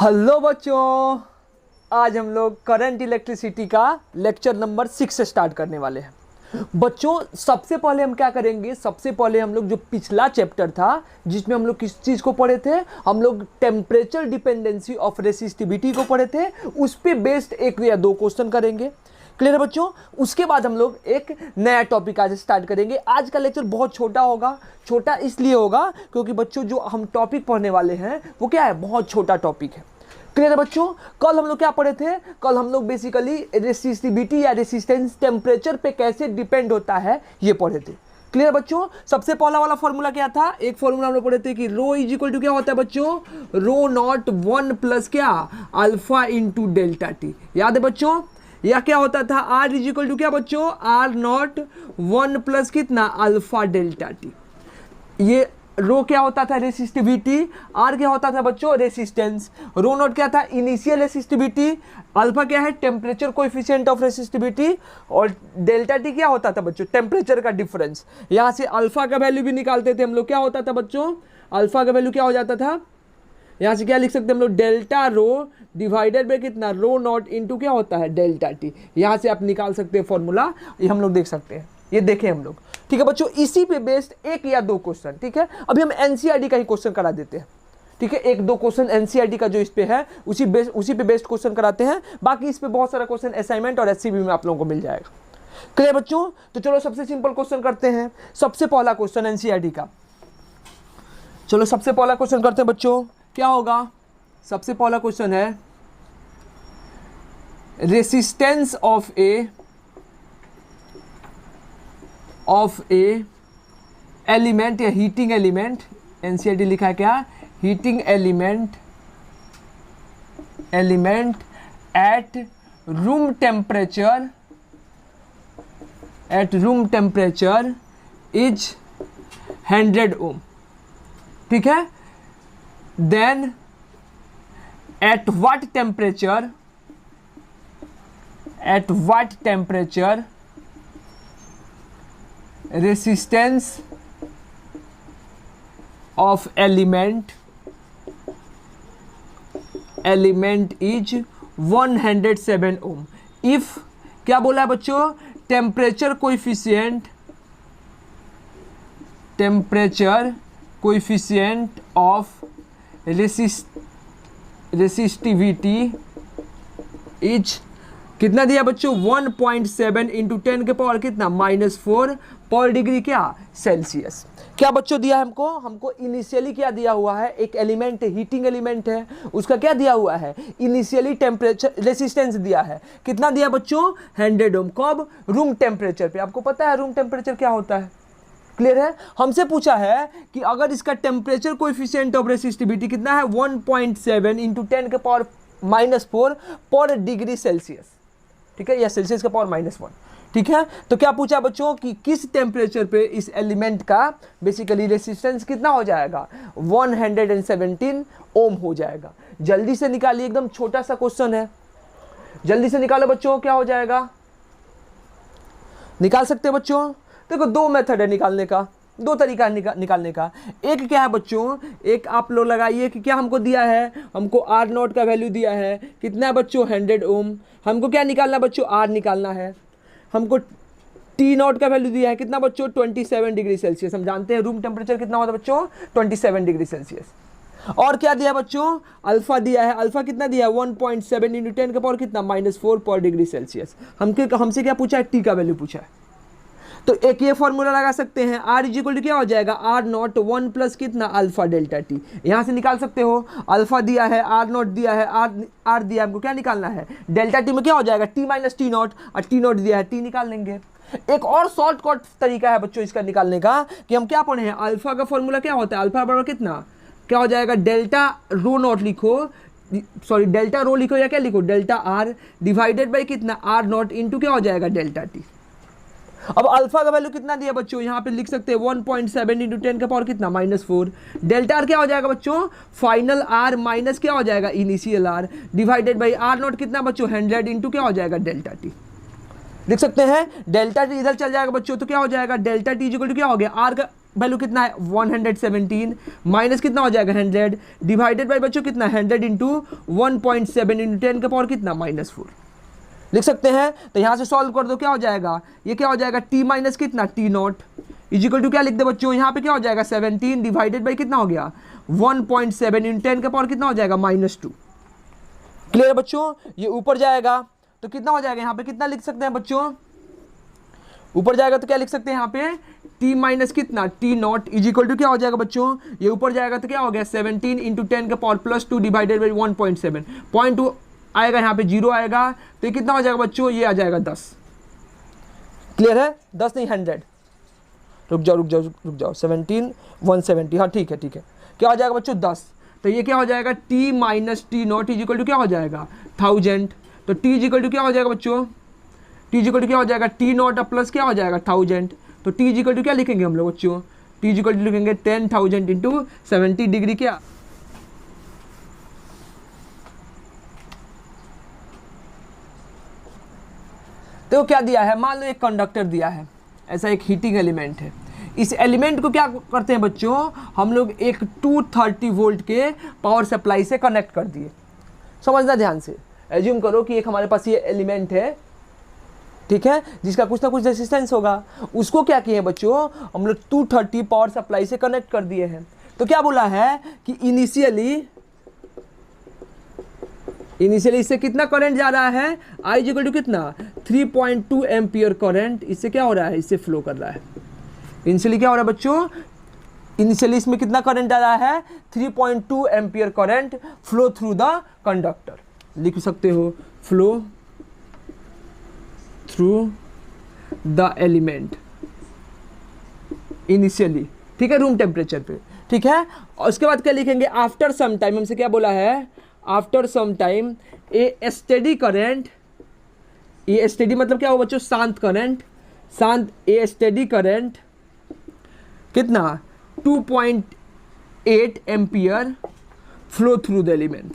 Hello बच्चों, आज हम लोग करंट इलेक्ट्रिसिटी का लेक्चर नंबर 6 से स्टार्ट करने वाले हैं। बच्चों सबसे पहले हम क्या करेंगे, सबसे पहले हम लोग जो पिछला चैप्टर था जिसमें हम लोग किस चीज़ को पढ़े थे, हम लोग टेम्परेचर डिपेंडेंसी ऑफ रेसिस्टिविटी को पढ़े थे। उस पर बेस्ड एक या दो क्वेश्चन करेंगे। क्लियर है बच्चों। उसके बाद हम लोग एक नया टॉपिक आज स्टार्ट करेंगे। आज का लेक्चर बहुत छोटा होगा। छोटा इसलिए होगा क्योंकि बच्चों जो हम टॉपिक पढ़ने वाले हैं वो क्या है, बहुत छोटा टॉपिक है। क्लियर है बच्चों। कल हम लोग क्या पढ़े थे, कल हम लोग बेसिकली रेसिस्टिविटी या रेसिस्टेंस टेम्परेचर पे कैसे डिपेंड होता है ये पढ़े थे। क्लियर बच्चों। सबसे पहला वाला फॉर्मूला क्या था, एक फॉर्मूला हम लोग पढ़े थे कि रो इज इक्वल टू क्या होता है बच्चों, रो नॉट 1 प्लस क्या, अल्फा इंटू डेल्टा टी। याद है बच्चों। या क्या होता था, आर इज इक्वल टू क्या बच्चों, आर नॉट 1 प्लस कितना, अल्फा डेल्टा टी। ये रो क्या होता था, रेसिस्टिविटी। आर क्या होता था बच्चों, रेसिस्टेंस। रो नॉट क्या था, इनिशियल रेसिस्टिविटी। अल्फा क्या है, टेम्परेचर कोएफिशिएंट ऑफ रेसिस्टिविटी। और डेल्टा टी क्या होता था बच्चों, टेम्परेचर का डिफरेंस। यहां से अल्फा का वैल्यू भी निकालते थे हम लोग। क्या होता था बच्चों, अल्फा का वैल्यू क्या हो जाता था, यहां से क्या लिख सकते हैं हम लोग, डेल्टा रो डिवाइडेड बाय कितना, रो नॉट इनटू क्या होता है, डेल्टा टी। यहां से आप निकाल सकते हैं फॉर्मूला, ये हम लोग देख सकते हैं, ये देखें हम लोग। ठीक है बच्चों। इसी पे बेस्ड एक या दो क्वेश्चन, ठीक है। अभी हम एनसीईआरटी का ही क्वेश्चन करा देते हैं। ठीक है, एक दो क्वेश्चन एनसीईआरटी का जो इस पे है उसी पे बेस्ड क्वेश्चन कराते हैं। बाकी इस पे बहुत सारा क्वेश्चन असाइनमेंट और एससीबी में आप लोगों को मिल जाएगा। क्लियर बच्चों। तो चलो सबसे सिंपल क्वेश्चन करते हैं। सबसे पहला क्वेश्चन एनसीईआरटी का, चलो सबसे पहला क्वेश्चन करते हैं बच्चों। क्या होगा, सबसे पहला क्वेश्चन है रेसिस्टेंस ऑफ ए एलिमेंट या हीटिंग एलिमेंट। एनसीईआरटी लिखा है क्या, heating element at room temperature is 100 ohm. ठीक है। Then at what temperature resistance of element is 107 ohm if क्या बोला है बच्चों, temperature coefficient of resistivity is कितना दिया बच्चों, 1.7 इंटू 10 के पावर कितना, -4 पर डिग्री क्या, सेल्सियस। क्या बच्चों दिया है हमको इनिशियली क्या दिया हुआ है, एक एलिमेंट हीटिंग एलिमेंट है, उसका क्या दिया हुआ है, इनिशियली टेम्परेचर रेसिस्टेंस दिया है। कितना दिया बच्चों, 100 ओम। कब, रूम टेम्परेचर पे। आपको पता है रूम टेम्परेचर क्या होता है। क्लियर है। हमसे पूछा है कि अगर इसका टेम्परेचर कोएफिशिएंट ऑफ रेसिस्टिविटी कितना है, 1.7 इंटू 10 के पावर -4 पर डिग्री सेल्सियस। ठीक है, या सेल्सियस का पावर -1। ठीक है। तो क्या पूछा बच्चों कि किस टेम्परेचर पे इस एलिमेंट का बेसिकली रेसिस्टेंस कितना हो जाएगा, 117 ओम हो जाएगा। जल्दी से निकालिए, एकदम छोटा सा क्वेश्चन है, जल्दी से निकालो बच्चों। क्या हो जाएगा, निकाल सकते हैं बच्चों। देखो दो मेथड है निकालने का, दो तरीका है निकालने का। एक क्या है बच्चों, एक आप लोग लगाइए कि क्या हमको दिया है, हमको आर नॉट का वैल्यू दिया है कितना है बच्चों, 100 ओम। हमको क्या निकालना है बच्चों, आर निकालना है। हमको टी नॉट का वैल्यू दिया है कितना बच्चों, 27 डिग्री सेल्सियस। हम जानते हैं रूम टेम्परेचर कितना होता है बच्चों, 27 डिग्री सेल्सियस। और क्या दिया बच्चों, अल्फा दिया है। अल्फा कितना दिया है, 1.7 इंटू 10 का पावर कितना, -4 पर डिग्री सेल्सियस। हमसे क्या पूछा है, टी का वैल्यू पूछा है। तो एक ये फॉर्मूला लगा सकते हैं, आर इज इक्वल टू क्या हो जाएगा, आर नॉट 1 प्लस कितना, अल्फा डेल्टा टी। यहां से निकाल सकते हो, अल्फा दिया है, आर नॉट दिया है, आर दिया है, हमको क्या निकालना है, डेल्टा टी में क्या हो जाएगा, टी माइनस टी नॉट, और टी नॉट दिया है, टी निकाल लेंगे। एक और शॉर्टकट तरीका है बच्चों इसका निकालने का, कि हम क्या पढ़े हैं, अल्फा का फॉर्मूला क्या होता है, अल्फा बराबर कितना, क्या हो जाएगा, डेल्टा रो नॉट लिखो, सॉरी डेल्टा रो लिखो या क्या लिखो, डेल्टा आर डिवाइडेड बाई कितना, आर नॉट इंटू क्या हो जाएगा, डेल्टा टी। अब अल्फा का वैल्यू कितना दिया बच्चों, यहाँ पे लिख सकते हैं 1.7 इंटू 10 का पावर कितना, -4। डेल्टा आर क्या हो जाएगा बच्चों, फाइनल आर माइनस क्या हो जाएगा, initial R, divided by R naught कितना बच्चों, 100 इंटू क्या हो जाएगा, डेल्टा टी। लिख सकते हैं डेल्टा टी इधर चल जाएगा बच्चों, तो क्या हो जाएगा, डेल्टा टी इक्वल टू क्या हो गया, आर का वैल्यू कितना है 117, माइनस कितना हो जाएगा 100, डिवाइडेड बाई बच्चों कितना 100 इंटू 1.7 इंटू 10 का पावर कितना -4 लिख सकते हैं। तो यहाँ से सॉल्व कर दो, क्या हो जाएगा, ये क्या हो जाएगा t माइनस कितना t0 इजिकल टू क्या लिख दे बच्चों, यहाँ पे क्या हो जाएगा 17 डिवाइडेड बाई कितना हो गया 1.7 इंटू 10 का पावर कितना हो जाएगा -2। क्लियर बच्चों, ये ऊपर जाएगा तो कितना हो जाएगा, यहाँ पे कितना लिख सकते हैं बच्चों, ऊपर जाएगा तो क्या लिख सकते हैं यहाँ पे t माइनस कितना t0 इजिकल टू क्या हो जाएगा बच्चों, ये ऊपर जाएगा तो क्या हो गया 17 इंटू 10 का पावर +2 डिवाइडेड बाई 1.7, 0.2 आएगा, यहाँ पे 0 आएगा तो ये कितना हो जाएगा बच्चों, ये आ जाएगा 10। क्लियर है, 10 नहीं 100, रुक जाओ 17 170, हाँ ठीक है क्या हो जाएगा बच्चों 10। तो ये क्या हो जाएगा t minus t0 is equal to क्या हो जाएगा 1000। तो t इजिकल टू क्या हो जाएगा बच्चों, t इजिकल टू क्या हो जाएगा t0 प्लस क्या हो जाएगा 1000। तो t इजिकल टू क्या लिखेंगे हम लोग बच्चों, t इजिकल टू लिखेंगे 10,000 इंटू 70 डिग्री क्या, तो क्या दिया है, मान लो एक कंडक्टर दिया है, ऐसा एक हीटिंग एलिमेंट है, इस एलिमेंट को क्या करते हैं बच्चों, हम लोग एक 230 वोल्ट के पावर सप्लाई से कनेक्ट कर दिए। समझना ध्यान से, एज्यूम करो कि एक हमारे पास ये एलिमेंट है, ठीक है, जिसका कुछ ना कुछ रेजिस्टेंस होगा, उसको क्या किए बच्चों, हम लोग 230 पावर सप्लाई से कनेक्ट कर दिए हैं। तो क्या बोला है कि इनिशियली इससे कितना करंट जा रहा है, I इक्वल टू कितना 3.2 एम्पियर करंट इससे क्या हो रहा है, इससे फ्लो कर रहा है। इनिशियली क्या हो रहा है बच्चों, इनिशियली इसमें कितना करंट आ रहा है 3.2 ampere current flow through the conductor, लिख सकते हो flow through the element initially, ठीक है, रूम टेम्परेचर पे, ठीक है। और उसके बाद क्या लिखेंगे, आफ्टर सम टाइम, हमसे क्या बोला है, आफ्टर सम टाइम ए स्टेडी करंट, ये स्टेडी मतलब क्या हो बच्चों, शांत करंट, शांत ए स्टेडी करंट कितना 2.8 ampere flow through the element,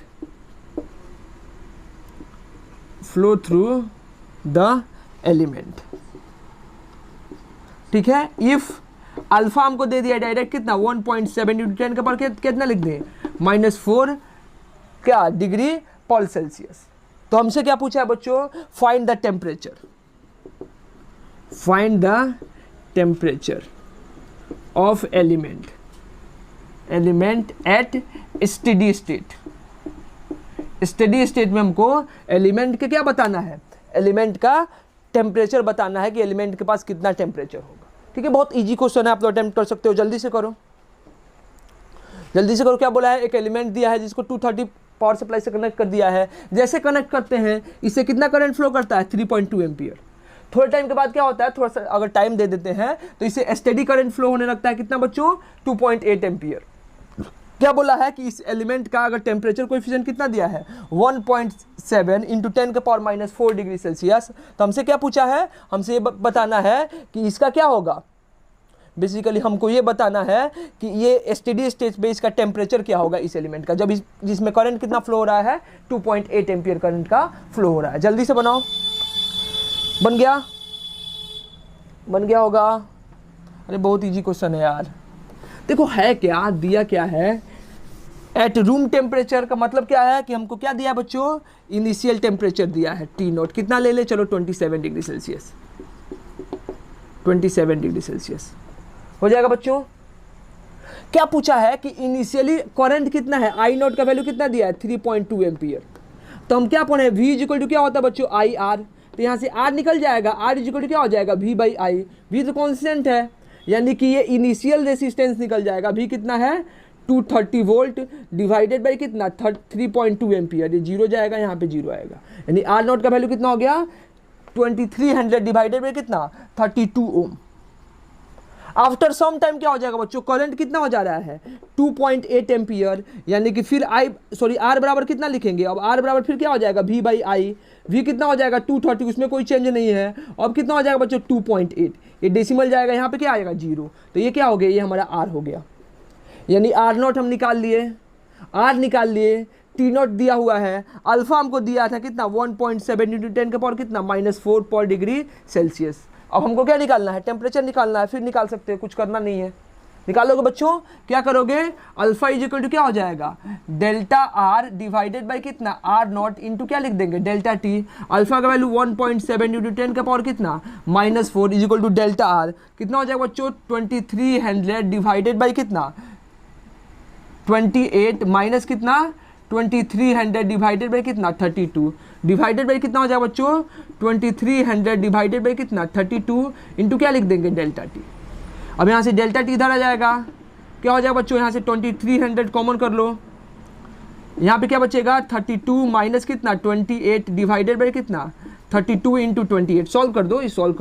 flow through the element, ठीक है। इफ अल्फा हमको दे दिया डायरेक्ट कितना 1.7 इंटू 10 का पावर कितना लिख दें -4 क्या डिग्री पर सेल्सियस। तो हमसे क्या पूछा है बच्चों, find the temperature, find the temperature of element at steady state. Steady state में हमको एलिमेंट के क्या बताना है, एलिमेंट का टेम्परेचर बताना है कि एलिमेंट के पास कितना टेम्परेचर होगा, ठीक है। बहुत इजी क्वेश्चन है, आप लोग अटेम्प्ट कर सकते हो, जल्दी से करो। क्या बोला है, एक एलिमेंट दिया है जिसको 230 पावर सप्लाई से कनेक्ट कर दिया है, जैसे कनेक्ट करते हैं इससे कितना करंट फ्लो करता है 3.2 एम्पियर। थोड़े टाइम के बाद क्या होता है, थोड़ा सा अगर टाइम दे देते हैं तो इससे स्टेडी करंट फ्लो होने लगता है कितना बच्चों 2.8 एम्पियर। क्या बोला है कि इस एलिमेंट का अगर टेम्परेचर कोएफिशिएंट कितना दिया है 1.7 इंटू 10 के पावर -4 डिग्री सेल्सियस। तो हमसे क्या पूछा है, हमसे ये बताना है कि इसका क्या होगा, बेसिकली हमको ये बताना है कि ये स्टेडी स्टेट पे इसका टेम्परेचर क्या होगा इस एलिमेंट का, जब जिसमें करंट कितना फ्लो हो रहा है 2.8 एम्पियर करंट का फ्लो हो रहा है। जल्दी से बनाओ, बन गया होगा। अरे बहुत इजी क्वेश्चन है यार। देखो है क्या, दिया क्या है, एट रूम टेम्परेचर का मतलब क्या है कि हमको क्या दिया है बच्चों, इनिशियल टेम्परेचर दिया है T0, कितना ले ले, चलो 27 डिग्री सेल्सियस, 27 डिग्री सेल्सियस हो जाएगा बच्चों। क्या पूछा है कि इनिशियली करंट कितना है, I0 का वैल्यू कितना दिया है 3.2 एम्पियर। तो हम क्या पढ़े, V इक्वल टू क्या होता है बच्चों IR, तो यहाँ से R निकल जाएगा, R इक्वल टू क्या हो जाएगा V/I, V तो कॉन्स्टेंट है, यानी कि ये इनिशियल रेसिस्टेंस निकल जाएगा, V कितना है 230 वोल्ट डिवाइडेड बाई कितना 3.2 एम्पियर, ये 0 जाएगा, यहाँ पे 0 आएगा, यानी R0 का वैल्यू कितना हो गया 2300 डिवाइडेड बाई कितना 32 ओम। आफ्टर सम टाइम क्या हो जाएगा बच्चों, करंट कितना हो जा रहा है 2.8 एम्पियर, यानी कि फिर R बराबर कितना लिखेंगे, अब R बराबर फिर क्या हो जाएगा V/I, V कितना हो जाएगा 230, उसमें कोई चेंज नहीं है। अब कितना हो जाएगा बच्चों 2.8, ये डेसिमल जाएगा, यहाँ पे क्या आएगा 0, तो ये क्या हो गया, ये हमारा R हो गया, यानी R0 हम निकाल लिए, R निकाल लिए, T0 दिया हुआ है, अल्फा हमको दिया था कितना 1.7 इंटू 10 के पावर कितना -4 पर डिग्री सेल्सियस। अब हमको क्या निकालना है, टेम्परेचर निकालना है, फिर निकाल सकते हैं, कुछ करना नहीं है, निकालोगे बच्चों, क्या करोगे, अल्फा इज इक्वल टू क्या हो जाएगा, डेल्टा आर डिवाइडेड बाई कितना, आर नॉट इंटू क्या लिख देंगे, डेल्टा टी। अल्फा का वैल्यू 1.7 इंटू 10 का पावर कितना, -4 is equal to delta r, कितना हो जाएगा बच्चों, 2300 डिवाइडेड बाई कितना, 28 माइनस कितना, 2300 डिवाइडेड बाई कितना, 32 डिवाइडेड बाई कितना हो जाएगा बच्चों, 2300 डिवाइडेड बाई कितना, 32 इंटू क्या लिख देंगे, डेल्टा टी। अब यहाँ से डेल्टा टी इधर आ जाएगा, क्या हो जाएगा बच्चों, यहाँ से 2300 कॉमन कर लो, यहाँ पे क्या बचेगा, 32 माइनस कितना, 28 डिवाइडेड बाई कितना, 32 इंटू 28। सॉल्व कर दो, ये सॉल्व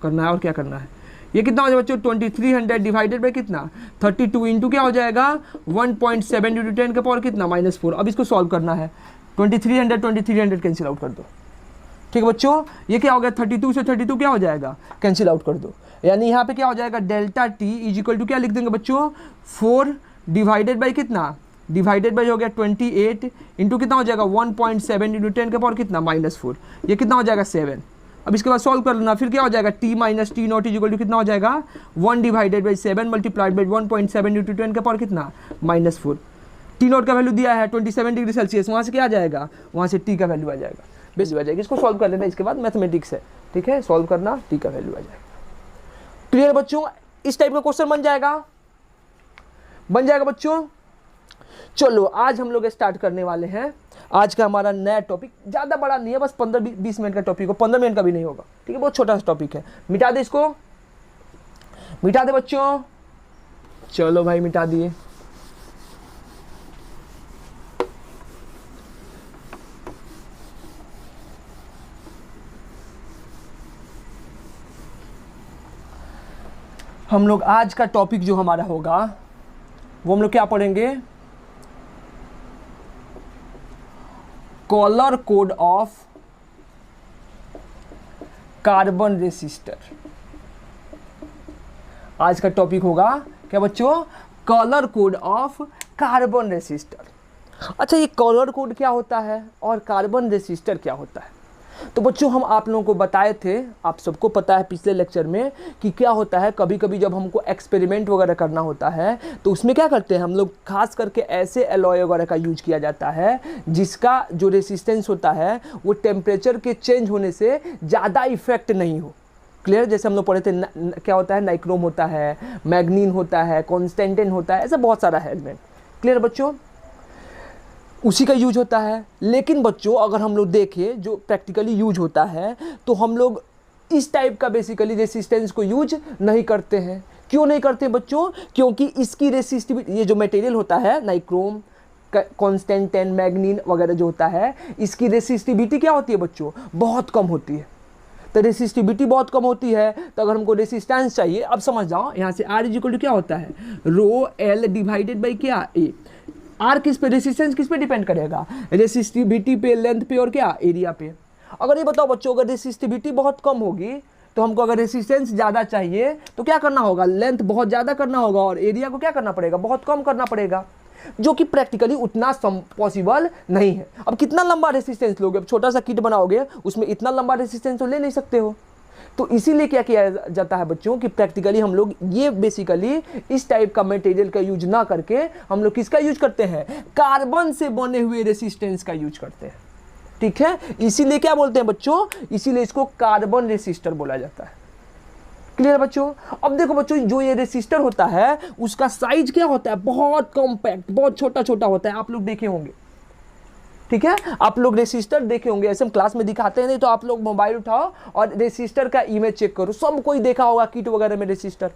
करना है और क्या करना है, ये कितना हो जाएगा बच्चों, 2300 डिवाइडेड बाई कितना, 32 इंटू क्या हो जाएगा, 1.7 इंटू 10 का पावर कितना, -4। अब इसको सॉल्व करना है, 2300 कैंसिल आउट कर दो, ठीक है बच्चों। ये क्या हो गया, 32 से 32 क्या हो जाएगा, कैंसिल आउट कर दो, यानी यहाँ पे क्या हो जाएगा, delta t is equal to क्या लिख देंगे बच्चों, 4 डिवाइडेड बाई कितना, डिवाइडेड बाई हो गया 28 इंटू कितना हो जाएगा, 1.7 इंटू 10 का पावर कितना, -4। ये कितना हो जाएगा, 7। अब इसके बाद सॉल्व कर लेना, फिर क्या हो जाएगा, t minus t naught is equal to कितना हो जाएगा, 1 divided by 7 multiplied by 1.7 into 10 का पावर कितना, -4। टी नॉट का वैल्यू दिया है 27 डिग्री सेल्सियस, वहाँ से क्या आ जाएगा, वहाँ से टी का वैल्यू आ जाएगा, बेस आ जाएगी। इसको सॉल्व कर लेना, इसके बाद मैथमेटिक्स है, ठीक है, सॉल्व करना, टी का वैल्यू आ जाएगा। क्लियर बच्चों, इस टाइप का क्वेश्चन बन जाएगा बच्चों। चलो आज हम लोग स्टार्ट करने वाले हैं आज का हमारा नया टॉपिक। ज़्यादा बड़ा नहीं है, बस 15-20 मिनट का टॉपिक हो, 15 मिनट का भी नहीं होगा, ठीक है, बहुत छोटा सा टॉपिक है। मिटा दे इसको, मिटा दे बच्चों, चलो भाई मिटा दिए। हम लोग आज का टॉपिक जो हमारा होगा वो हम लोग क्या पढ़ेंगे, colour code of carbon resistor. आज का टॉपिक होगा क्या बच्चों, colour code of carbon resistor. अच्छा, ये कलर कोड क्या होता है और कार्बन रेसिस्टर क्या होता है, तो बच्चों हम आप लोगों को बताए थे, आप सबको पता है पिछले लेक्चर में कि क्या होता है, कभी कभी जब हमको एक्सपेरिमेंट वगैरह करना होता है तो उसमें क्या करते हैं हम लोग, खास करके ऐसे एलॉय वगैरह का यूज किया जाता है जिसका जो रेसिस्टेंस होता है वो टेम्परेचर के चेंज होने से ज़्यादा इफेक्ट नहीं हो। क्लियर, जैसे हम लोग पढ़े थे क्या होता है, नाइक्रोम होता है, मैग्नीन होता है, कॉन्स्टेंटेन होता है, ऐसा बहुत सारा है एलिमेंट। क्लियर बच्चों, उसी का यूज होता है। लेकिन बच्चों अगर हम लोग देखें जो प्रैक्टिकली यूज होता है तो हम लोग इस टाइप का बेसिकली रेसिस्टेंस को यूज नहीं करते हैं। क्यों नहीं करते बच्चों, क्योंकि इसकी रेसिस्टिविटी, ये जो मटेरियल होता है नाइक्रोम, कॉन्स्टेंटेन, मैग्नीन वगैरह जो होता है, इसकी रेसिस्टिविटी क्या होती है बच्चों, बहुत कम होती है। तो रेसिस्टिविटी बहुत कम होती है, तो अगर हमको रेसिस्टेंस चाहिए, अब समझ जाओ, यहाँ से R इक्वल टू क्या होता है, रो L डिवाइडेड बाई क्या, A। आर किस पे, रेसिस्टेंस किस पे डिपेंड करेगा, रेसिस्टिविटी पे, लेंथ पे और क्या, एरिया पे। अगर ये बताओ बच्चों, अगर रेसिस्टिविटी बहुत कम होगी तो हमको अगर रेसिस्टेंस ज़्यादा चाहिए तो क्या करना होगा, लेंथ बहुत ज़्यादा करना होगा और एरिया को क्या करना पड़ेगा, बहुत कम करना पड़ेगा, जो कि प्रैक्टिकली उतना पॉसिबल नहीं है। अब कितना लंबा रेसिस्टेंस लोगे, अब छोटा सा किट बनाओगे उसमें इतना लंबा रेसिस्टेंस तो ले नहीं सकते हो। तो इसीलिए क्या किया जाता है बच्चों कि प्रैक्टिकली हम लोग ये बेसिकली इस टाइप का मटेरियल का यूज ना करके हम लोग किसका यूज करते हैं, कार्बन से बने हुए रेसिस्टेंस का यूज करते हैं। ठीक है, इसीलिए क्या बोलते हैं बच्चों, इसीलिए इसको कार्बन रेसिस्टर बोला जाता है। क्लियर बच्चों। अब देखो बच्चों, जो ये रेसिस्टर होता है उसका साइज क्या होता है, बहुत कॉम्पैक्ट, बहुत छोटा छोटा होता है, आप लोग देखे होंगे। ठीक है, आप लोग रेसिस्टर देखे होंगे, ऐसे हम क्लास में दिखाते हैं, नहीं तो आप लोग मोबाइल उठाओ और रेसिस्टर का इमेज चेक करो, सब कोई देखा होगा किट वगैरह में रेसिस्टर।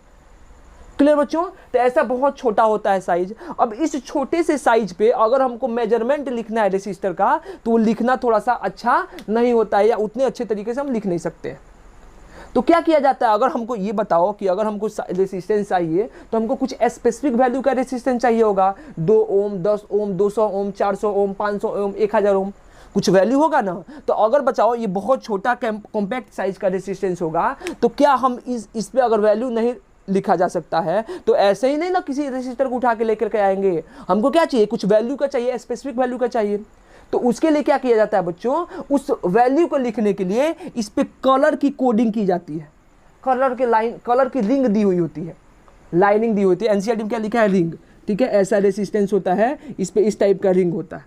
क्लियर बच्चों, तो ऐसा बहुत छोटा होता है साइज। अब इस छोटे से साइज पे अगर हमको मेजरमेंट लिखना है रेसिस्टर का, तो वो लिखना थोड़ा सा अच्छा नहीं होता है, या उतने अच्छे तरीके से हम लिख नहीं सकते हैं। तो क्या किया जाता है, अगर हमको ये बताओ कि अगर हमको रेसिस्टेंस चाहिए तो हमको कुछ स्पेसिफिक वैल्यू का रेसिस्टेंस चाहिए होगा, 2 ओम, 10 ओम, 200 ओम, 400 ओम, 500 ओम, 1000 ओम, कुछ वैल्यू होगा ना। तो अगर बचाओ ये बहुत छोटा कॉम्पैक्ट साइज का रेसिस्टेंस होगा, तो क्या हम इस पे अगर वैल्यू नहीं लिखा जा सकता है, तो ऐसे ही नहीं ना किसी रेसिस्टर को उठा के लेकर के आएंगे। हमको क्या चाहिए, कुछ वैल्यू का चाहिए, स्पेसिफिक वैल्यू का चाहिए। तो उसके लिए क्या किया जाता है बच्चों, उस वैल्यू को लिखने के लिए इस पे कलर की कोडिंग की जाती है। कलर के लाइन, कलर की रिंग दी हुई होती है, लाइनिंग दी होती है। एनसीईआरटी में क्या लिखा है, रिंग, ठीक है, ऐसा रेसिस्टेंस होता है, इस पे इस टाइप का रिंग होता है,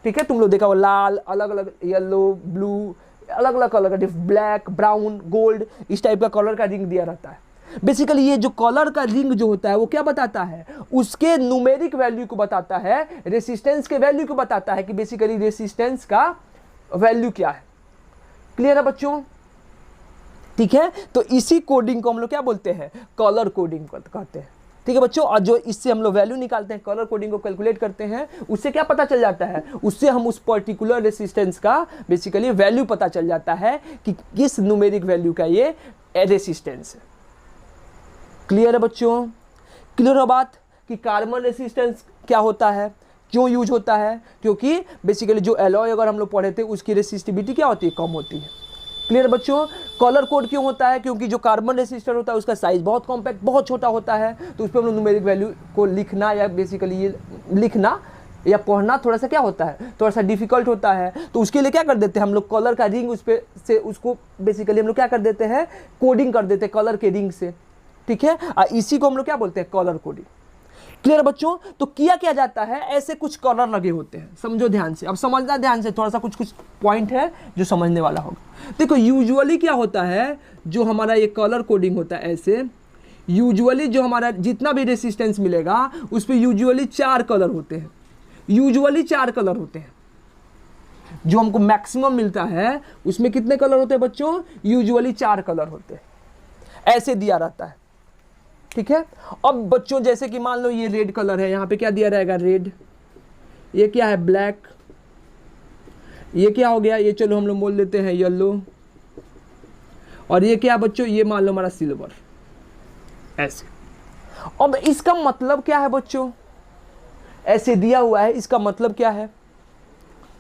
ठीक है। तुम लोग देखा वो लाल, अलग अलग येलो, ब्लू, अलग अलग कलर का, ब्लैक, ब्राउन, गोल्ड, इस टाइप का कलर का रिंग दिया रहता है। बेसिकली ये जो कलर का रिंग जो होता है वो क्या बताता है, उसके न्यूमेरिक वैल्यू को बताता है, रेसिस्टेंस के वैल्यू को बताता है कि बेसिकली रेसिस्टेंस का वैल्यू क्या है। क्लियर है बच्चों, ठीक है। तो इसी कोडिंग को हम लोग क्या बोलते हैं, कलर कोडिंग कहते हैं, ठीक है बच्चों। और जो इससे हम लोग वैल्यू निकालते हैं, कलर कोडिंग को कैलकुलेट करते हैं, उससे क्या पता चल जाता है, उससे हम उस पर्टिकुलर रेसिस्टेंस का बेसिकली वैल्यू पता चल जाता है कि किस न्यूमेरिक वैल्यू का ये रेसिस्टेंस है। क्लियर है बच्चों, क्लियर है बात कि कार्बन रेसिस्टेंस क्या होता है, क्यों यूज होता है, क्योंकि बेसिकली जो एलॉय अगर हम लोग पढ़े थे उसकी रेसिस्टिविटी क्या होती है, कम होती है। क्लियर बच्चों। कलर कोड क्यों होता है, क्योंकि जो कार्बन रेसिस्टर होता है उसका साइज बहुत कॉम्पैक्ट, बहुत छोटा होता है, तो उस पर हम लोग न्यूमेरिक वैल्यू को लिखना या बेसिकली ये लिखना या पढ़ना थोड़ा सा क्या होता है, थोड़ा सा डिफिकल्ट होता है। तो उसके लिए क्या कर देते हैं हम लोग, कलर का रिंग उस पर से उसको बेसिकली हम लोग क्या कर देते हैं, कोडिंग कर देते हैं कलर के रिंग से, ठीक है। इसी को हम लोग क्या बोलते हैं, कलर कोडिंग। क्लियर बच्चों। तो किया क्या जाता है, ऐसे कुछ कलर लगे होते हैं, समझो ध्यान से, अब समझना ध्यान से, थोड़ा सा कुछ कुछ पॉइंट है जो समझने वाला होगा। देखो यूजुअली क्या होता है, जो हमारा ये कलर कोडिंग होता है ऐसे, यूजुअली जो हमारा जितना भी रेसिस्टेंस मिलेगा उस पर यूजुअली 4 कलर होते हैं, यूजुअली 4 कलर होते हैं। जो हमको मैक्सिमम मिलता है उसमें कितने कलर होते हैं बच्चों, यूजुअली 4 कलर होते हैं, ऐसे दिया रहता है, ठीक है। अब बच्चों जैसे कि मान लो ये रेड कलर है, यहाँ पे क्या दिया रहेगा, रेड, ये क्या है, ब्लैक, ये क्या हो गया, ये चलो हम लोग बोल देते हैं येलो, और ये क्या बच्चों, ये मान लो हमारा सिल्वर, ऐसे। अब इसका मतलब क्या है बच्चों, ऐसे दिया हुआ है, इसका मतलब क्या है,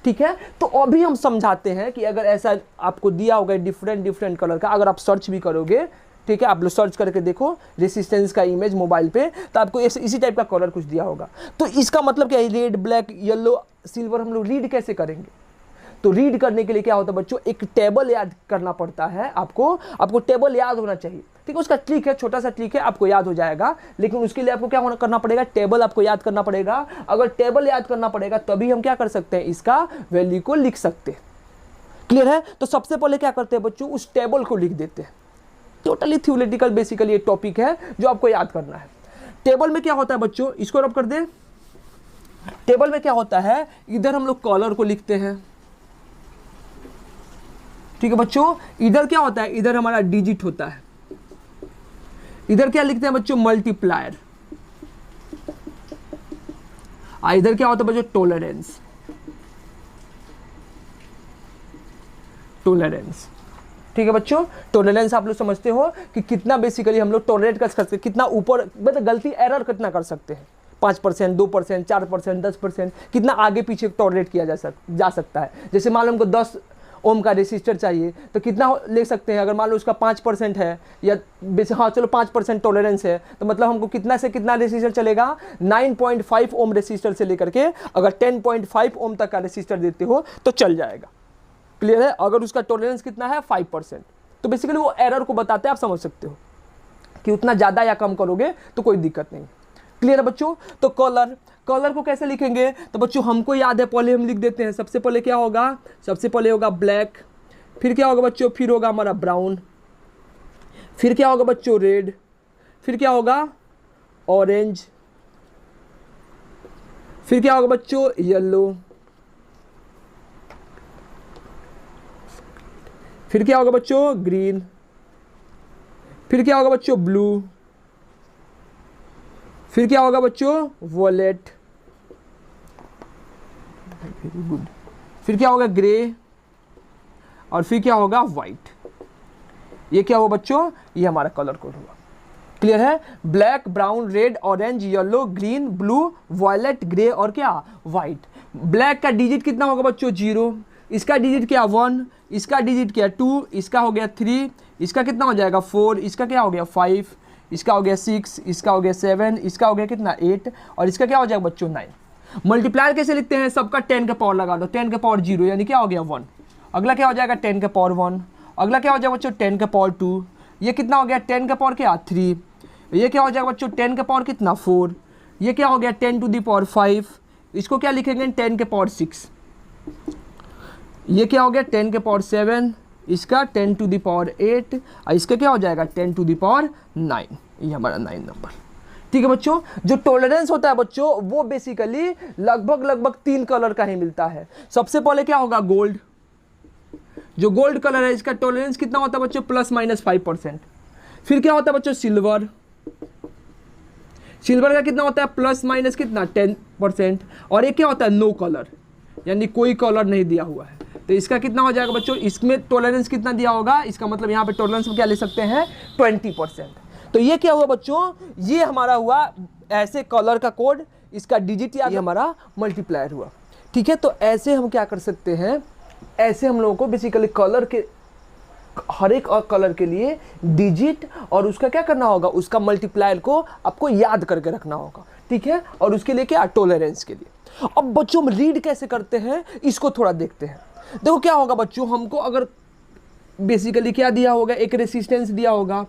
ठीक है। तो अभी हम समझाते हैं कि अगर ऐसा आपको दिया होगा डिफरेंट डिफरेंट कलर का, अगर आप सर्च भी करोगे, ठीक है, आप लोग सर्च करके देखो रेसिस्टेंस का इमेज मोबाइल पे, तो आपको इसी टाइप का कलर कुछ दिया होगा। तो इसका मतलब क्या है, रेड, ब्लैक, येलो, सिल्वर, हम लोग रीड कैसे करेंगे। तो रीड करने के लिए क्या होता है बच्चों, एक टेबल याद करना पड़ता है, आपको टेबल याद होना चाहिए, ठीक है। उसका ट्रिक है, छोटा सा ट्रिक है, आपको याद हो जाएगा, लेकिन उसके लिए आपको क्या करना पड़ेगा, टेबल आपको याद करना पड़ेगा। अगर टेबल याद करना पड़ेगा तभी हम क्या कर सकते हैं, इसका वैल्यू को लिख सकते हैं। क्लियर है। तो सबसे पहले क्या करते हैं बच्चों, उस टेबल को लिख देते हैं। टोटली थ्योरेटिकल बेसिकली एक टॉपिक है जो आपको याद करना है। टेबल में क्या होता है बच्चों, इसको रब कर दे। टेबल में क्या होता है, इधर हम लोग कलर को लिखते हैं, ठीक है बच्चों। इधर क्या होता है, इधर हमारा डिजिट होता है, इधर क्या लिखते हैं बच्चों, मल्टीप्लायर। इधर क्या होता है बच्चों, टॉलरेंस, टॉलरेंस, ठीक है बच्चों। टॉलरेंस आप लोग समझते हो कि कितना बेसिकली हम लोग टॉलरेट कर सकते हैं, कितना ऊपर मतलब गलती एरर कितना कर सकते हैं, 5%, 2%, 4%, 10%, कितना आगे पीछे टॉलरेट किया जा सकता है। जैसे मान लो हमको 10 ओम का रेसिस्टर चाहिए तो कितना ले सकते हैं, अगर मान लो उसका 5% है या हाँ चलो 5% टॉलरेंस है, तो मतलब हमको कितना से कितना रेसिस्टर चलेगा, 9.5 ओम रेसिस्टर से लेकर के अगर 10.5 ओम तक का रेसिस्टर देते हो तो चल जाएगा। क्लियर है। अगर उसका टॉलरेंस कितना है 5%, तो बेसिकली वो एरर को बताते हैं, आप समझ सकते हो कि उतना ज़्यादा या कम करोगे तो कोई दिक्कत नहीं। क्लियर है बच्चों। तो कलर को कैसे लिखेंगे, तो बच्चों हमको याद है, पहले हम लिख देते हैं। सबसे पहले क्या होगा, सबसे पहले होगा ब्लैक, फिर क्या होगा बच्चों, फिर होगा हमारा ब्राउन, फिर क्या होगा बच्चों रेड, फिर क्या होगा ऑरेंज, फिर क्या होगा बच्चों येलो, फिर क्या होगा बच्चों ग्रीन, फिर क्या होगा बच्चों ब्लू, फिर क्या होगा बच्चों वॉलेट, वेरी गुड, फिर क्या होगा ग्रे, और फिर क्या होगा व्हाइट। ये क्या होगा बच्चों, ये हमारा कलर कोड होगा। क्लियर है। Black, brown, red, orange, yellow, green, blue, violet, grey और क्या व्हाइट। ब्लैक का डिजिट कितना होगा बच्चों 0, इसका डिजिट क्या 1, इसका डिजिट क्या 2, इसका हो गया 3, इसका कितना हो जाएगा 4, इसका क्या हो गया 5, इसका हो गया 6, इसका हो गया 7, इसका हो गया कितना 8, और इसका क्या हो जाएगा बच्चों 9। मल्टीप्लायर कैसे लिखते हैं, सबका 10 का पावर लगा दो, 10 का पावर 0 यानी क्या हो गया 1, अगला क्या हो जाएगा 10 का पावर 1, अगला क्या हो जाएगा बच्चों 10 का पावर 2, ये कितना हो गया 10 का पावर क्या 3, ये क्या हो जाएगा बच्चों 10 के पावर कितना 4, ये क्या हो गया 10 टू द पावर 5, इसको क्या लिखेंगे 10 के पावर 6, ये क्या हो गया 10 के पावर 7, इसका 10 टू द पावर 8 और इसका क्या हो जाएगा 10 टू द पावर 9, ये हमारा 9 नंबर। ठीक है बच्चों, जो टॉलरेंस होता है बच्चों वो बेसिकली लगभग 3 कलर का ही मिलता है। सबसे पहले क्या होगा गोल्ड, जो गोल्ड कलर है इसका टॉलरेंस कितना होता है बच्चों ±5%। फिर क्या होता है बच्चों सिल्वर, सिल्वर का कितना होता है प्लस माइनस कितना 10%। और एक क्या होता है नो कलर, यानी कोई कलर नहीं दिया हुआ है, तो इसका कितना हो जाएगा बच्चों, इसमें टॉलरेंस कितना दिया होगा, इसका मतलब यहाँ पे टॉलरेंस में क्या ले सकते हैं 20%। तो ये क्या हुआ बच्चों, ये हमारा हुआ ऐसे कलर का कोड, इसका डिजिट या हमारा मल्टीप्लायर हुआ। ठीक है, तो ऐसे हम क्या कर सकते हैं, ऐसे हम लोगों को बेसिकली कलर के हर एक कलर के लिए डिजिट और उसका क्या करना होगा, उसका मल्टीप्लायर को आपको याद करके रखना होगा। ठीक है, और उसके लिए क्या टॉलरेंस के लिए। अब बच्चों हम रीड कैसे करते हैं इसको थोड़ा देखते हैं। देखो क्या होगा बच्चों, हमको अगर बेसिकली क्या दिया होगा, एक रेसिस्टेंस दिया होगा।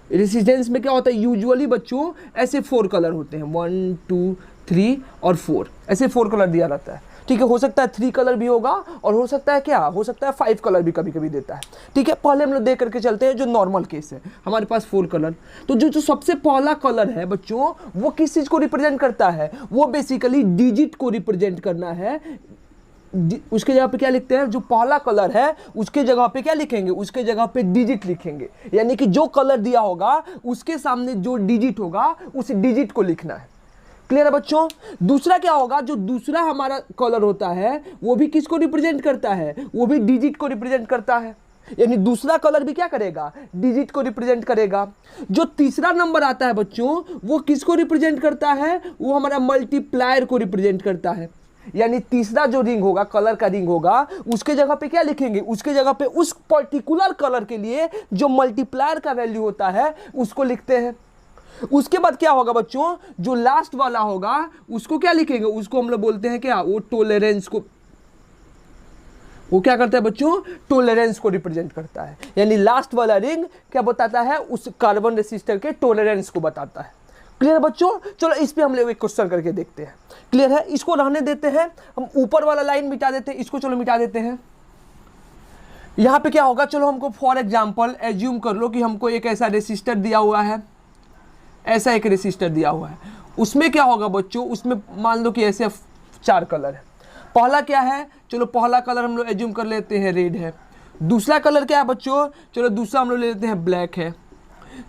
रेसिस्टेंस में क्या होता है यूजुअली बच्चों ऐसे 4 कलर होते हैं, 1 2 3 और 4, ऐसे 4 कलर दिया रहता है। ठीक है, हो सकता है 3 कलर भी होगा और हो सकता है क्या, हो सकता है 5 कलर भी कभी कभी देता है। ठीक है, पहले हम लोग देख करके चलते हैं जो नॉर्मल केस है, हमारे पास 4 कलर। तो जो सबसे पहला कलर है बच्चों वो किस चीज को रिप्रेजेंट करता है, वो बेसिकली डिजिट को रिप्रेजेंट करना है। उसके जगह पे क्या लिखते हैं, जो पहला कलर है उसके जगह पे क्या लिखेंगे, उसके जगह पे डिजिट लिखेंगे, यानी कि जो कलर दिया होगा उसके सामने जो डिजिट होगा उस डिजिट को लिखना है। क्लियर है बच्चों। दूसरा क्या होगा, जो दूसरा हमारा कलर होता है वो भी किसको रिप्रेजेंट करता है, वो भी डिजिट को रिप्रेजेंट करता है, यानी दूसरा कलर भी क्या करेगा, डिजिट को रिप्रेजेंट करेगा। जो तीसरा नंबर आता है बच्चों वो किसको रिप्रेजेंट करता है, वो हमारा मल्टीप्लायर को रिप्रेजेंट करता है, यानी तीसरा जो रिंग होगा, कलर का रिंग होगा, उसके जगह पे क्या लिखेंगे, उसके जगह पे उस पर्टिकुलर कलर के लिए जो मल्टीप्लायर का वैल्यू होता है उसको लिखते हैं। उसके बाद क्या होगा बच्चों, जो लास्ट वाला होगा उसको क्या लिखेंगे, उसको हम लोग बोलते हैं क्या, वो टॉलरेंस को, वो क्या करता है बच्चों, टॉलरेंस को रिप्रेजेंट करता है, यानी लास्ट वाला रिंग क्या बताता है, उस कार्बन रेसिस्टर के टॉलरेंस को बताता है। क्लियर है बच्चों। चलो इस पे हम लोग एक क्वेश्चन करके देखते हैं। क्लियर है, इसको रहने देते हैं, हम ऊपर वाला लाइन मिटा देते हैं, इसको चलो मिटा देते हैं। यहां पे क्या होगा, चलो हमको फॉर एग्जांपल एज्यूम कर लो कि हमको एक ऐसा रेसिस्टर दिया हुआ है, ऐसा एक रेसिस्टर दिया हुआ है, उसमें क्या होगा बच्चों, उसमें मान लो कि ऐसे 4 कलर है। पहला क्या है, चलो पहला कलर हम लोग एज्यूम कर लेते हैं रेड है। दूसरा कलर क्या है बच्चों, चलो दूसरा हम लोग ले लेते हैं ब्लैक है।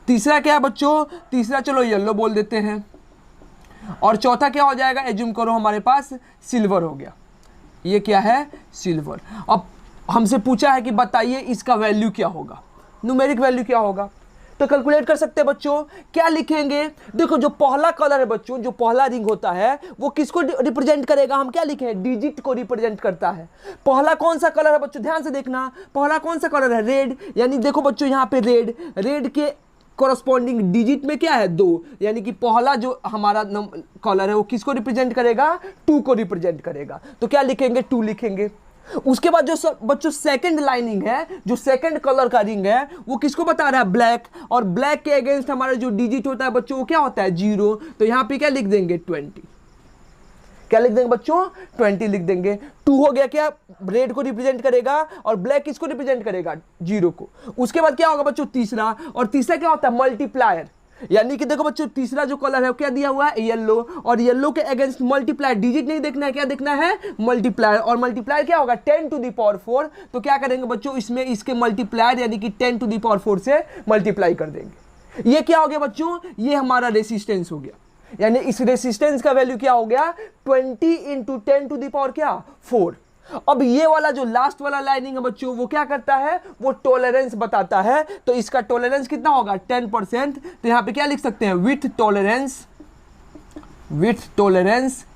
तीसरा क्या है बच्चों, तीसरा चलो येलो बोल देते हैं। और चौथा क्या हो जाएगा, एज्यूम करो हमारे पास सिल्वर हो गया, ये क्या है सिल्वर। अब हमसे पूछा है कि बताइए इसका वैल्यू क्या होगा, न्यूमेरिक वैल्यू क्या होगा, तो कैलकुलेट कर सकते हैं बच्चों। क्या लिखेंगे, देखो जो पहला कलर है बच्चों, जो पहला रिंग होता है वो किसको रिप्रेजेंट करेगा, हम क्या लिखे हैं, डिजिट को रिप्रेजेंट करता है। पहला कौन सा कलर है बच्चों, ध्यान से देखना, पहला कौन सा कलर है, रेड, यानी देखो बच्चों यहाँ पे रेड, रेड के कोरस्पॉन्डिंग डिजिट में क्या है 2, यानी कि पहला जो हमारा कलर है वो किसको रिप्रेजेंट करेगा, 2 को रिप्रेजेंट करेगा, तो क्या लिखेंगे 2 लिखेंगे। उसके बाद जो बच्चों सेकंड लाइनिंग है, जो सेकंड कलर का रिंग है वो किसको बता रहा है, ब्लैक, और ब्लैक के अगेंस्ट हमारा जो डिजिट होता है बच्चों वो क्या होता है 0, तो यहां पे क्या लिख देंगे 20, क्या लिख देंगे बच्चों 20 लिख देंगे। 2 हो गया, क्या रेड को रिप्रेजेंट करेगा और ब्लैक किसको रिप्रेजेंट करेगा 0 को। उसके बाद क्या होगा बच्चों तीसरा, और तीसरा क्या होता है मल्टीप्लायर, यानी कि देखो बच्चों तीसरा जो कलर है वो क्या दिया हुआ है येलो, और येलो के अगेंस्ट मल्टीप्लायर, डिजिट नहीं देखना है, क्या देखना है मल्टीप्लायर, और मल्टीप्लायर क्या होगा 10 टू द पावर 4, तो क्या करेंगे बच्चों इसमें इसके मल्टीप्लायर यानी कि 10 टू द पावर 4 से मल्टीप्लाई कर देंगे। ये क्या हो गया बच्चों, ये हमारा रेसिस्टेंस हो गया, यानी इस रेसिस्टेंस का वैल्यू क्या हो गया 20 इंटू 10 टू द पावर क्या 4। अब ये वाला जो लास्ट वाला लाइनिंग है बच्चों वो क्या करता है, वो टॉलरेंस बताता है, तो इसका टॉलरेंस कितना होगा 10%, तो यहां पे क्या लिख सकते हैं विथ टॉलरेंस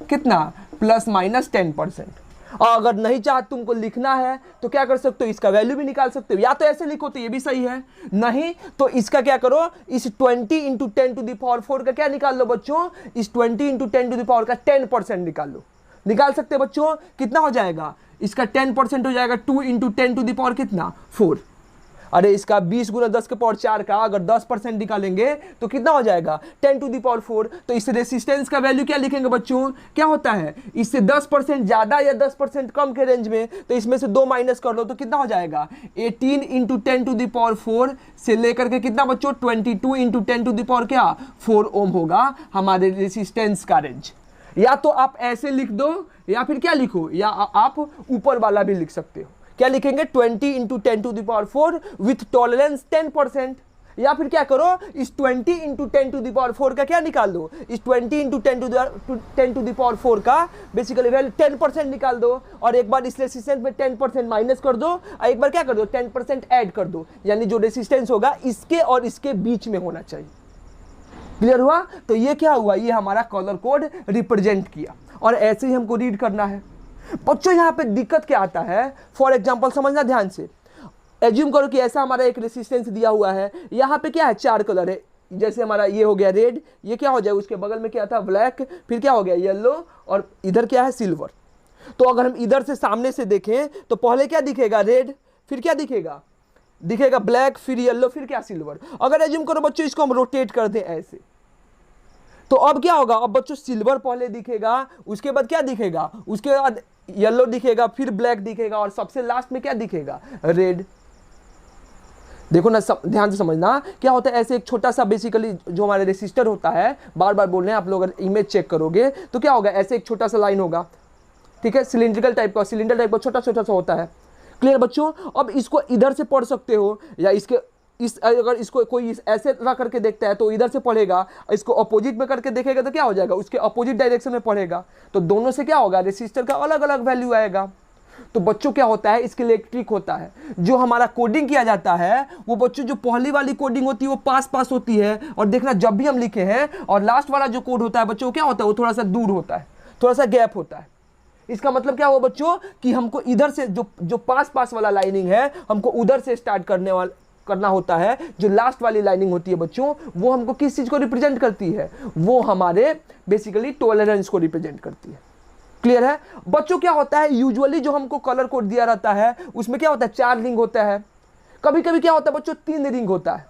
कितना ±10%। और अगर नहीं चाह तुमको लिखना है तो क्या कर सकते हो, इसका वैल्यू भी निकाल सकते हो, या तो ऐसे लिखो तो ये भी सही है, नहीं तो इसका क्या करो, इस 20 इंटू 10 टू द पावर 4 का क्या निकाल लो बच्चों, इस 20 इंटू 10 टू द पावर का 10% निकाल लो, निकाल सकते हैं बच्चों, कितना हो जाएगा इसका 10% हो जाएगा 2 इंटू 10 टू द पावर कितना 4। अरे इसका 20 गुना 10 के पावर 4 का अगर 10% निकालेंगे तो कितना हो जाएगा 10 टू द पावर 4। तो इस रेसिस्टेंस का वैल्यू क्या लिखेंगे बच्चों, क्या होता है इससे 10% ज्यादा या 10% कम के रेंज में, तो इसमें से 2 माइनस कर लो तो कितना हो जाएगा 18 इंटू 10 टू द पावर 4 से लेकर के कितना बच्चों 22 इंटू 10 टू द पावर क्या 4 ओम होगा हमारे रेसिस्टेंस का रेंज। या तो आप ऐसे लिख दो या फिर क्या लिखो, या आप ऊपर वाला भी लिख सकते हो। क्या लिखेंगे 20 into 10 to the power 4 with tolerance 10%। या फिर क्या करो इस 20 इंटू 10 टू द पावर 4 का क्या निकाल दो, इस 20 इंटू 10 टू द पावर 4 का बेसिकली वैल्यू 10% निकाल दो, और एक बार इस रेसिस्टेंस में 10% माइनस कर दो और एक बार क्या कर दो 10% ऐड कर दो, यानी जो रेसिस्टेंस होगा इसके और इसके बीच में होना चाहिए। क्लियर हुआ। तो ये क्या हुआ, ये हमारा कलर कोड रिप्रेजेंट किया, और ऐसे ही हमको रीड करना है। बच्चों यहाँ पे दिक्कत क्या आता है, फॉर एग्जांपल समझना ध्यान से, एज्यूम करो कि ऐसा हमारा एक रेसिस्टेंस दिया हुआ है, यहाँ पे क्या है 4 कलर है, जैसे हमारा ये हो गया रेड, ये क्या हो जाए उसके बगल में क्या था ब्लैक, फिर क्या हो गया येलो, और इधर क्या है सिल्वर। तो अगर हम इधर से सामने से देखें तो पहले क्या दिखेगा रेड, फिर क्या दिखेगा ब्लैक, फिर येलो, फिर क्या सिल्वर। अगर एज्यूम करो बच्चों इसको हम रोटेट कर दें ऐसे, तो अब क्या होगा, अब बच्चों सिल्वर पहले दिखेगा, उसके बाद क्या दिखेगा, उसके बाद येलो दिखेगा, फिर ब्लैक दिखेगा, और सबसे लास्ट में क्या दिखेगा रेड। देखो ना ध्यान से समझना क्या होता है, ऐसे एक छोटा सा बेसिकली जो हमारे रेसिस्टर होता है, बार बार बोल रहे हैं आप लोग, अगर इमेज चेक करोगे तो क्या होगा, ऐसे एक छोटा सा लाइन होगा, ठीक है, सिलेंड्रिकल टाइप का, सिलेंडर टाइप का छोटा छोटा सा होता है। क्लियर बच्चों। अब इसको इधर से पढ़ सकते हो, या इसके अगर इसको कोई ऐसे रख करके देखता है तो इधर से पढ़ेगा, इसको अपोजिट में करके देखेगा तो क्या हो जाएगा, उसके अपोजिट डायरेक्शन में पढ़ेगा, तो दोनों से क्या होगा रेसिस्टर का अलग अलग वैल्यू आएगा। तो बच्चों क्या होता है इसके लिए एक ट्रिक होता है, जो हमारा कोडिंग किया जाता है वो बच्चों जो पहली वाली कोडिंग होती है वो पास होती है, और देखना जब भी हम लिखे हैं और लास्ट वाला जो कोड होता है बच्चों क्या होता है वो थोड़ा सा दूर होता है, थोड़ा सा गैप होता है। इसका मतलब क्या हुआ बच्चों कि हमको इधर से जो पास वाला लाइनिंग है हमको उधर से स्टार्ट करना होता है, जो लास्ट वाली लाइनिंग होती है बच्चों वो हमको किस चीज को रिप्रेजेंट करती है, वो हमारे बेसिकली टॉलरेंस को रिप्रेजेंट करती है। क्लियर है बच्चों। क्या होता है यूजुअली जो हमको कलर कोड दिया रहता है उसमें क्या होता है 4 रिंग होता है, कभी कभी क्या होता है बच्चों 3 रिंग होता है।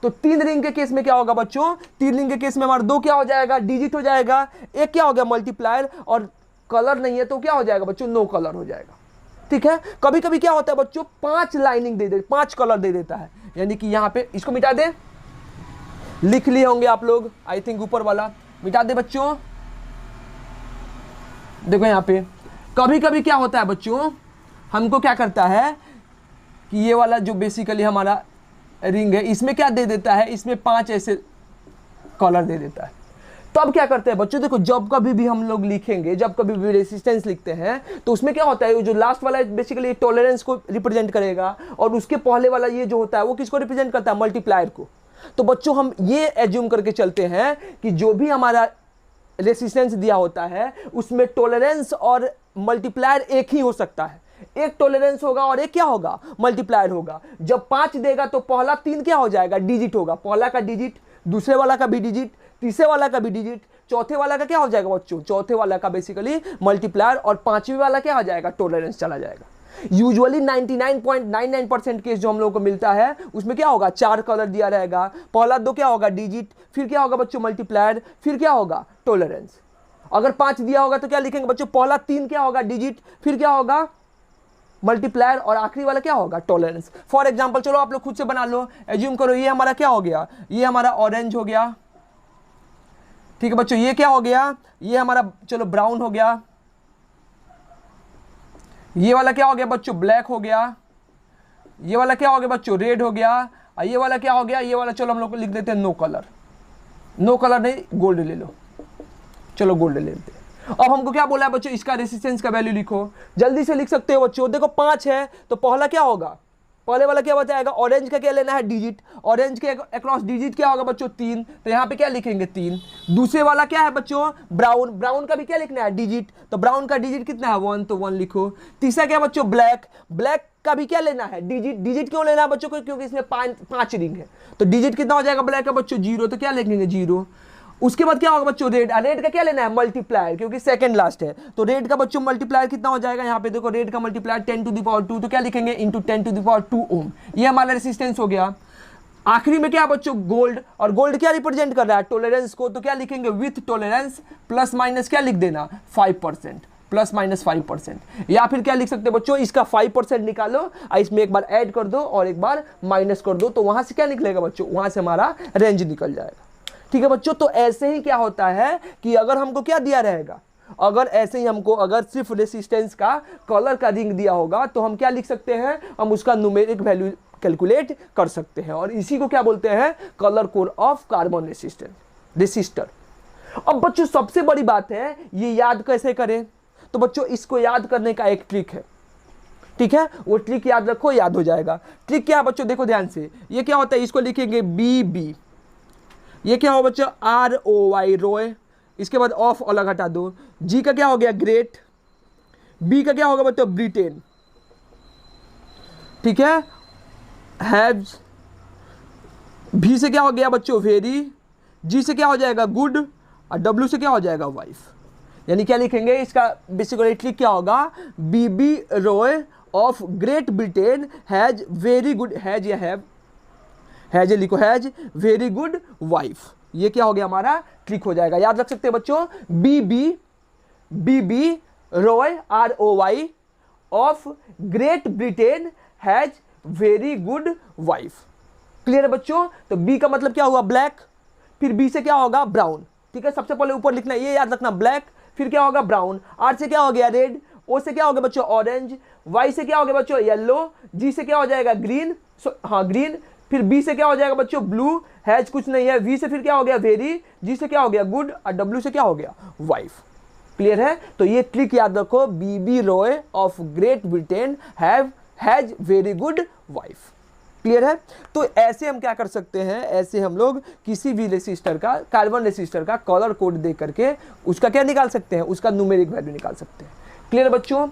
तो 3 रिंग के केस में क्या होगा बच्चों, 3 रिंग के केस में हमारा 2 क्या हो जाएगा डिजिट हो जाएगा, एक क्या हो गया मल्टीप्लायर, और कलर नहीं है तो क्या हो जाएगा बच्चों नो कलर हो जाएगा। ठीक है। कभी कभी क्या होता है बच्चों 5 लाइनिंग दे 5 कलर दे देता है, यानी कि यहां पे इसको मिटा दे, लिख लिए होंगे आप लोग आई थिंक ऊपर वाला मिटा दे बच्चों। देखो यहां पे कभी कभी क्या होता है बच्चों, हमको क्या करता है कि ये वाला जो बेसिकली हमारा रिंग है इसमें क्या दे देता है, इसमें 5 ऐसे कलर दे देता है। तो अब क्या करते हैं बच्चों, देखो जब कभी भी हम लोग लिखेंगे, जब कभी भी रेसिस्टेंस लिखते हैं तो उसमें क्या होता है जो लास्ट वाला बेसिकली टॉलरेंस को रिप्रेजेंट करेगा, और उसके पहले वाला ये जो होता है वो किसको रिप्रेजेंट करता है मल्टीप्लायर को। तो बच्चों हम ये एज्यूम करके चलते हैं कि जो भी हमारा रेसिस्टेंस दिया होता है उसमें टॉलरेंस और मल्टीप्लायर एक ही हो सकता है, एक टॉलरेंस होगा और एक क्या होगा मल्टीप्लायर होगा। जब 5 देगा तो पहला 3 क्या हो जाएगा डिजिट होगा, पहला का डिजिट, दूसरे वाला का भी डिजिट, तीसरे वाला का भी डिजिट, चौथे वाला का क्या हो जाएगा बच्चों, चौथे वाला का बेसिकली मल्टीप्लायर, और 5वीं वाला क्या हो जाएगा टॉलरेंस चला जाएगा। यूजुअली 99.99% केस जो हम लोगों को मिलता है उसमें क्या होगा 4 कलर दिया रहेगा, पहला 2 क्या होगा डिजिट, फिर क्या होगा बच्चों मल्टीप्लायर, फिर क्या होगा टॉलरेंस। अगर 5 दिया होगा तो क्या लिखेंगे बच्चों, पहला 3 क्या होगा डिजिट, फिर क्या होगा मल्टीप्लायर, और आखिरी वाला क्या होगा टॉलरेंस। फॉर एग्जांपल चलो आप लोग खुद से बना लो, एज्यूम करो ये हमारा क्या हो गया, ये हमारा ऑरेंज हो गया, ठीक है बच्चों, ये क्या हो गया, ये हमारा चलो ब्राउन हो गया, ये वाला क्या हो गया बच्चों ब्लैक हो गया, ये वाला क्या हो गया बच्चों रेड हो गया, और ये वाला क्या हो गया, ये वाला चलो हम लोग लिख देते हैं नो कलर, नो कलर नहीं गोल्ड ले लो, चलो गोल्ड ले लेते हैं। अब हमको क्या बोला है बच्चों, इसका रेसिस्टेंस का वैल्यू लिखो, जल्दी से लिख सकते हो बच्चों। देखो 5 है तो पहला क्या होगा, पहले वाला क्या बताएगा, ऑरेंज का क्या लेना है डिजिट, ऑरेंज के अक्रॉस डिजिट क्या होगा बच्चों 3, तो यहाँ पे क्या लिखेंगे 3। दूसरे वाला क्या है बच्चों ब्राउन, ब्राउन का भी क्या लिखना है डिजिट, तो ब्राउन का डिजिट कितना है 1, तो 1 लिखो। तीसरा क्या बच्चों ब्लैक, ब्लैक का भी क्या लेना है डिजिट, डिजिट क्यों लेना है बच्चों को, क्योंकि इसमें 5 रिंग है, तो डिजिट कितना हो जाएगा ब्लैक का बच्चों 0, तो क्या लिखेंगे 0। उसके बाद क्या होगा बच्चों, रेट, रेट का क्या लेना है, मल्टीप्लायर, क्योंकि सेकंड लास्ट है। तो रेट का बच्चों मल्टीप्लायर कितना हो जाएगा, यहाँ पे देखो रेट का मल्टीप्लायर 10⁻², तो क्या लिखेंगे, इंटू 10⁻² ओम। ये हमारा रेसिस्टेंस हो गया। आखिरी में क्या बच्चों, गोल्ड, और गोल्ड क्या रिप्रेजेंट कर रहा है, टॉलरेंस को, तो क्या लिखेंगे, विथ टॉलरेंस प्लस माइनस क्या लिख देना, 5%, प्लस माइनस 5%। या फिर क्या लिख सकते हैं बच्चों, इसका 5% निकालो और इसमें एक बार ऐड कर दो और एक बार माइनस कर दो, तो वहां से क्या निकलेगा बच्चों, वहां से हमारा रेंज निकल जाएगा। ठीक है बच्चों, तो ऐसे ही क्या होता है कि अगर हमको क्या दिया रहेगा, अगर ऐसे ही हमको अगर सिर्फ रेसिस्टेंस का कलर का रिंग दिया होगा तो हम क्या लिख सकते हैं, हम उसका न्यूमेरिक वैल्यू कैलकुलेट कर सकते हैं, और इसी को क्या बोलते हैं, colour code of carbon resistor. अब बच्चों सबसे बड़ी बात है, ये याद कैसे करें, तो बच्चों इसको याद करने का एक ट्रिक है, ठीक है, वो ट्रिक याद रखो, याद हो जाएगा। ट्रिक क्या है बच्चों, देखो ध्यान से, ये क्या होता है, इसको लिखेंगे BB, ये क्या हो बच्चों, ROY, रोय, इसके बाद ऑफ अलग हटा दो, G का क्या हो गया, ग्रेट, B का क्या होगा बच्चों, ब्रिटेन, ठीक है, हैव्स, V से क्या हो गया बच्चों, वेरी, G से क्या हो जाएगा, गुड, और W से क्या हो जाएगा, वाइफ। यानी क्या लिखेंगे, इसका बेसिकली ट्रिक क्या होगा, BB Roy of great Britain has very good, has या हैज लिखो, हैज वेरी गुड वाइफ। ये क्या हो गया, हमारा ट्रिक हो जाएगा, याद रख सकते हैं बच्चों, BB Roy ROY of great Britain has very good wife. Clear है बच्चों, तो B का मतलब क्या हुआ, ब्लैक, फिर B से क्या होगा, ब्राउन, ठीक है, सबसे पहले ऊपर लिखना है, ये याद रखना, ब्लैक, फिर क्या होगा, ब्राउन, R से क्या हो गया, रेड, O से क्या हो गया बच्चों, ऑरेंज, Y से क्या हो गया बच्चों, येलो, G से क्या हो जाएगा, ग्रीन, ग्रीन, फिर B से क्या हो जाएगा बच्चों, ब्लू, हैज कुछ नहीं है, V से फिर क्या हो गया, वेरी, G से क्या हो गया, गुड, और W से क्या हो गया, वाइफ। क्लियर है, तो ये ट्रिक याद रखो, BB Roy of great Britain has very good wife. Clear है, तो ऐसे हम क्या कर सकते हैं, ऐसे हम लोग किसी भी रेसिस्टर का, कार्बन रेसिस्टर का कलर कोड दे करके उसका क्या निकाल सकते हैं, उसका न्यूमेरिक वैल्यू निकाल सकते हैं। क्लियर बच्चों,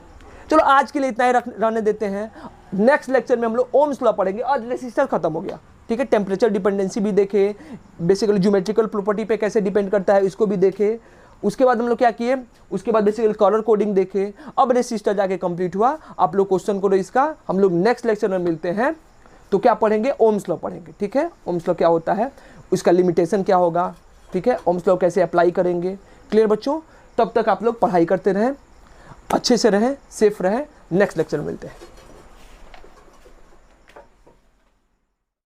चलो आज के लिए इतना ही रहने देते हैं। नेक्स्ट लेक्चर में हम लोग ओम्स लॉ पढ़ेंगे, आज रेसिस्टर खत्म हो गया, ठीक है, टेम्परेचर डिपेंडेंसी भी देखे, बेसिकली ज्योमेट्रिकल प्रॉपर्टी पे कैसे डिपेंड करता है इसको भी देखे। उसके बाद हम लोग क्या किए, उसके बाद बेसिकली कलर कोडिंग देखे। अब रेसिस्टर जाके कंप्लीट हुआ, आप लोग क्वेश्चन करो इसका, हम लोग नेक्स्ट लेक्चर में मिलते हैं। तो क्या पढ़ेंगे, ओम्स लॉ पढ़ेंगे, ठीक है, ओम्स लॉ क्या होता है, उसका लिमिटेशन क्या होगा, ठीक है, ओम्स लॉ कैसे अप्लाई करेंगे। क्लियर बच्चों, तब तक आप लोग पढ़ाई करते रहें, अच्छे से रहें, सेफ रहें। नेक्स्ट लेक्चर में मिलते हैं।